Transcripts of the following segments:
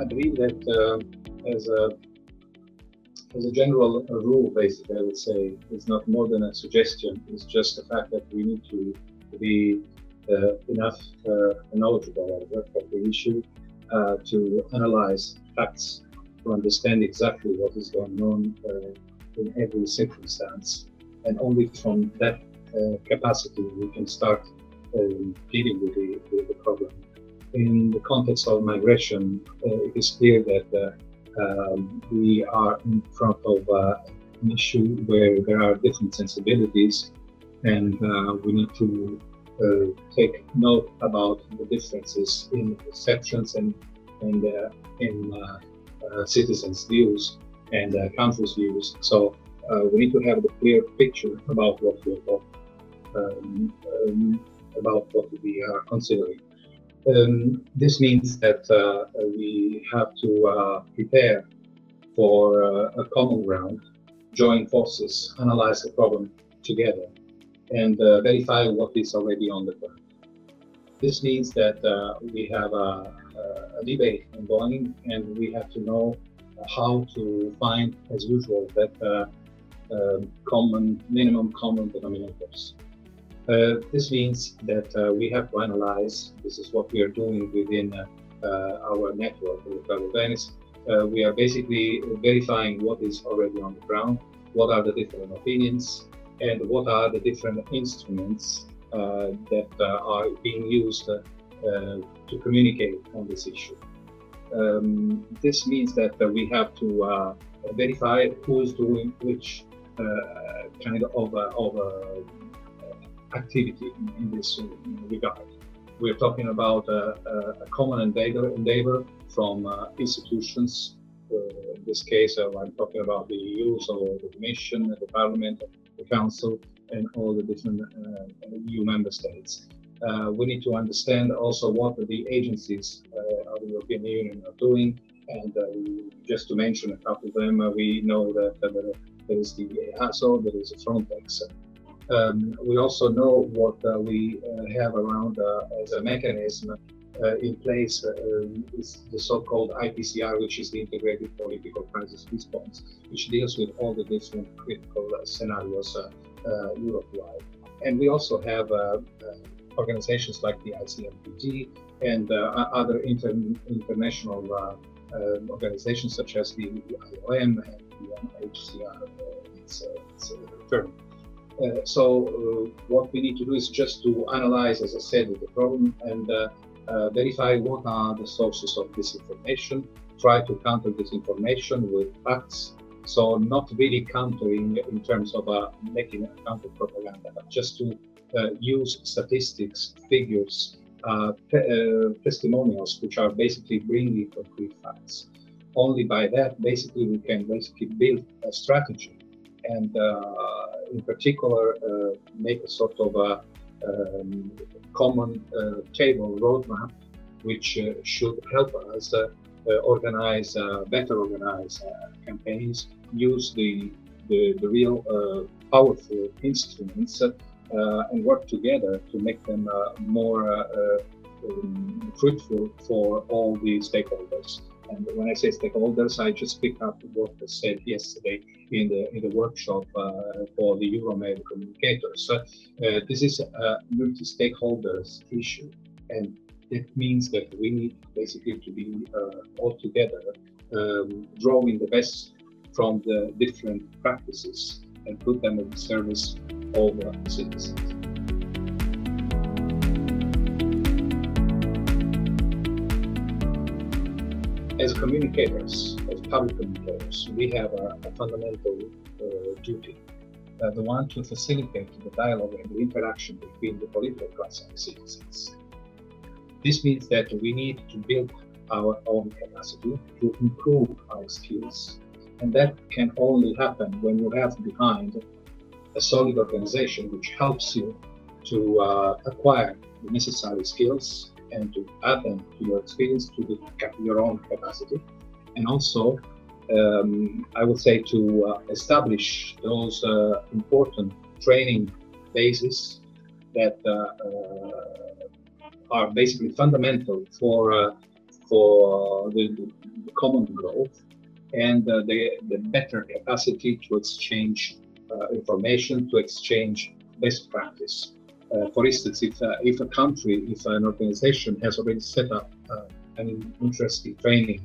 believe that as a general rule, basically, I would say it's not more than a suggestion. It's just the fact that we need to be enough knowledgeable about the issue to analyze facts, to understand exactly what is going on in every circumstance, and only from that capacity we can start dealing with the problem. In the context of migration, it is clear that we are in front of an issue where there are different sensibilities, and we need to take note about the differences in perceptions and in citizens' views and countries' views. So we need to have the clear picture about what we are considering. This means that we have to prepare for a common ground, join forces, analyze the problem together, and verify what is already on the ground. This means that we have a debate ongoing, and we have to know how to find, as usual, that minimum common denominators. This means that we have to analyze. This is what we are doing within our network, the Club of Venice. We are basically verifying what is already on the ground, what are the different opinions, and what are the different instruments that are being used to communicate on this issue. This means that we have to verify who is doing which kind of activity in this regard. We're talking about a common endeavor from institutions. In this case, I'm talking about the EU, so the Commission, the Parliament, the Council, and all the different EU member states. We need to understand also what the agencies of the European Union are doing, and just to mention a couple of them, we know that there is the EASO, there is Frontex. We also know what we have around as a mechanism in place is the so-called IPCR, which is the Integrated Political Crisis Response, which deals with all the different critical scenarios Europe-wide. And we also have organizations like the ICMPD and other international organizations such as the IOM and the UNHCR, its term. So what we need to do is just to analyze, as I said, the problem and verify what are the sources of disinformation, try to counter disinformation with facts. So not really countering in terms of making a counter propaganda, but just to use statistics, figures, testimonials, which are basically bringing concrete facts. Only by that, basically, we can build a strategy and in particular make a sort of a common table roadmap, which should help us better organize campaigns, use the real powerful instruments and work together to make them more fruitful for all the stakeholders. And when I say stakeholders, I just pick up what was said yesterday in the workshop for the EUROMED Communicators. This is a multi-stakeholders issue, and it means that we need basically to be all together, drawing the best from the different practices and put them at the service of the citizens. As communicators, as public communicators, we have a fundamental duty, the one to facilitate the dialogue and the interaction between the political class and the citizens. This means that we need to build our own capacity to improve our skills, and that can only happen when you have behind a solid organization which helps you to acquire the necessary skills and to add them to your experience, to your own capacity. And also, I would say to establish those important training bases that are basically fundamental for for the common growth and the better capacity to exchange information, to exchange best practice. For instance, if a country, if an organization has already set up an interesting training,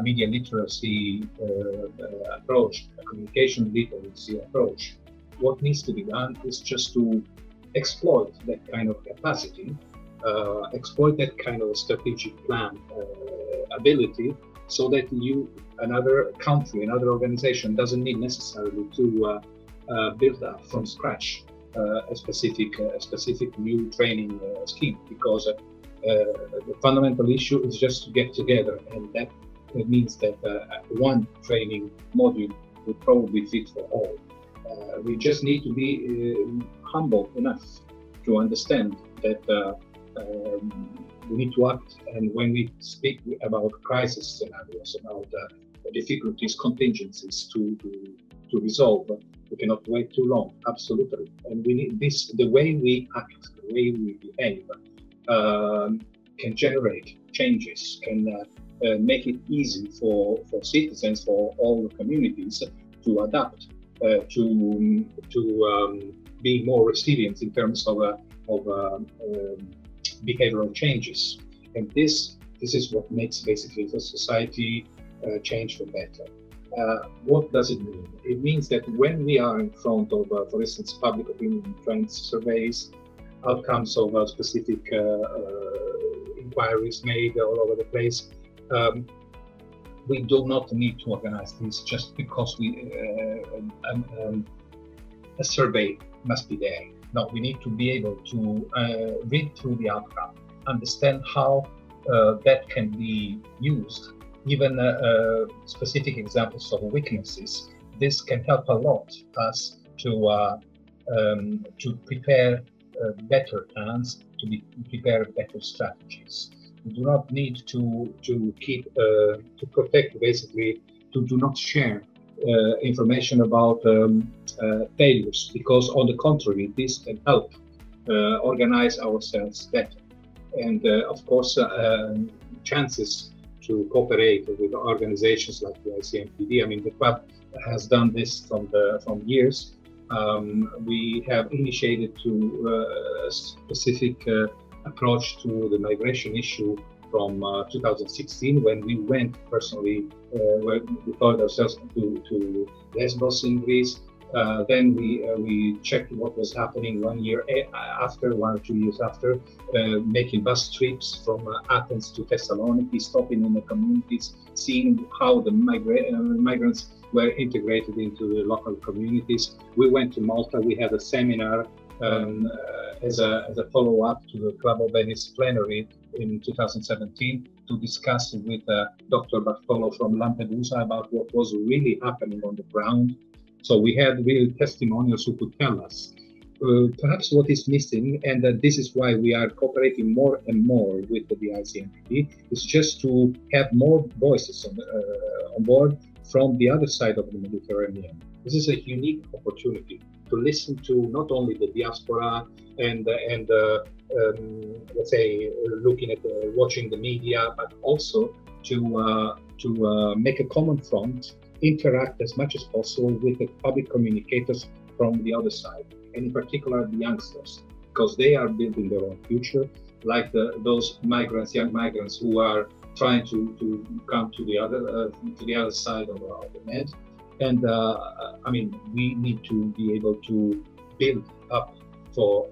media literacy approach, a communication literacy approach, what needs to be done is just to exploit that kind of capacity, exploit that kind of strategic plan ability, so that another country, another organization doesn't need necessarily to build up from scratch a specific new training scheme, because the fundamental issue is just to get together, and that means that one training module would probably fit for all. We just need to be humble enough to understand that we need to act, and when we speak about crisis scenarios, about difficulties, contingencies to resolve, we cannot wait too long. Absolutely, and we need this. The way we act, the way we behave, can generate changes, can make it easy for citizens, for all the communities, to adapt, to be more resilient in terms of behavioral changes. And this is what makes basically the society change for better. What does it mean? It means that when we are in front of, for instance, public opinion trends surveys, outcomes of specific inquiries made all over the place, we do not need to organize this just because a survey must be there. No, we need to be able to read through the outcome, understand how that can be used, even specific examples of weaknesses. This can help a lot us to prepare better plans, to prepare better strategies. We do not need to keep to protect, basically, to do not share information about failures, because on the contrary, this can help organize ourselves better. And of course, chances to cooperate with organizations like the ICMPD. I mean, the Club has done this from years. We have initiated a specific approach to the migration issue from 2016, when we went personally, we found ourselves to Lesbos in Greece. Then we checked what was happening 1 year after, 1 or 2 years after, making bus trips from Athens to Thessaloniki, stopping in the communities, seeing how the migrants were integrated into the local communities. We went to Malta. We had a seminar as a follow-up to the Club of Venice plenary in 2017 to discuss with Dr. Bartolo from Lampedusa about what was really happening on the ground. So we had real testimonials who could tell us perhaps what is missing, and this is why we are cooperating more and more with the ICMPD, is just to have more voices on board from the other side of the Mediterranean. This is a unique opportunity to listen to not only the diaspora and let's say looking at watching the media, but also to make a common front, interact as much as possible with the public communicators from the other side, and in particular the youngsters, because they are building their own future, like those migrants, young migrants who are trying to come to the other side of the Med. And I mean, we need to be able to build up for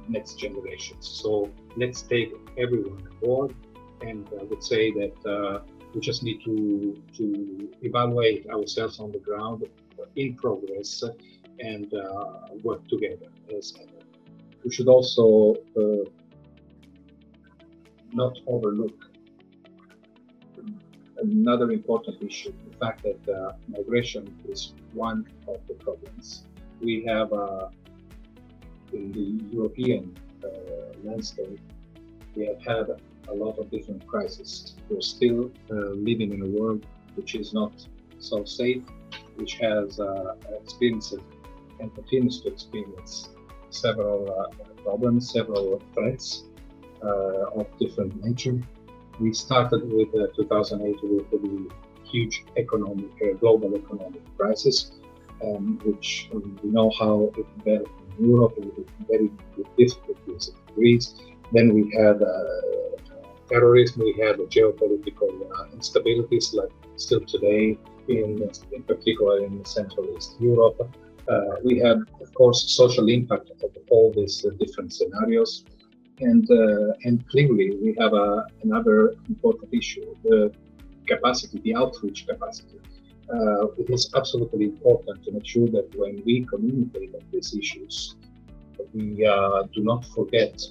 next generations. So let's take everyone on board, and I would say that we just need to evaluate ourselves on the ground, in progress, and work together as ever. We should also not overlook another important issue, the fact that migration is one of the problems. We have in the European landscape, we have had a lot of different crises. We're still living in a world which is not so safe, which has experienced and continues to experience several problems, several threats of different nature. We started with 2008 with the huge global economic crisis, which we know how it developed in Europe with very difficulties in Greece. Then we had terrorism, we had geopolitical instabilities, like still today, in particular in Central East Europe. We had, of course, social impact of all these different scenarios. And clearly, we have another important issue: the capacity, the outreach capacity. It is absolutely important to make sure that when we communicate on these issues, we do not forget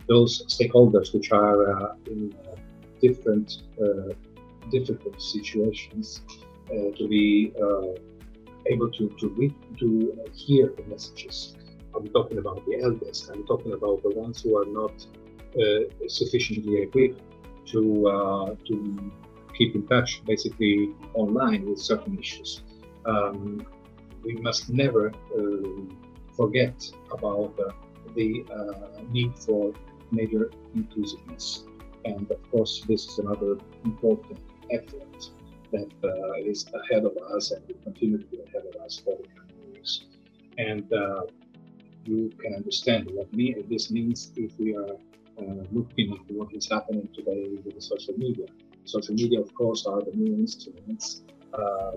those stakeholders which are in different difficult situations, to be able to hear the messages. I'm talking about the eldest. I'm talking about the ones who are not sufficiently equipped to keep in touch, basically online, with certain issues. We must never forget about the need for major inclusiveness. And of course, this is another important effort that is ahead of us and will continue to be ahead of us for the coming years. And you can understand what this means if we are looking at what is happening today with the social media. Social media, of course, are the new instruments.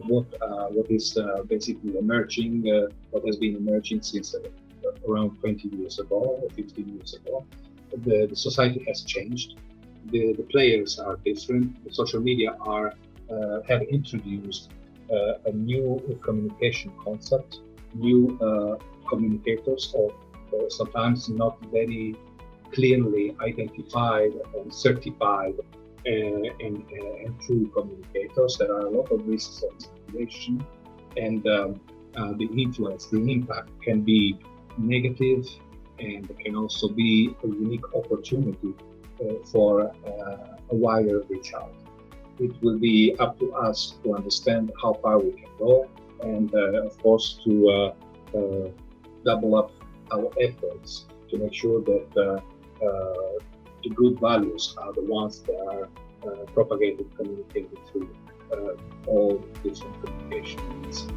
What is basically emerging, what has been emerging since around 20 years ago or 15 years ago. The society has changed. The players are different. The social media have introduced a new communication concept, new communicators, or sometimes not very clearly identified and certified and true communicators. There are a lot of risks of manipulation, and the influence, the impact can be negative, and can also be a unique opportunity for a wider reach out. It will be up to us to understand how far we can go, and of course to double up our efforts to make sure that the good values are the ones that are propagated, communicated through all different communication means.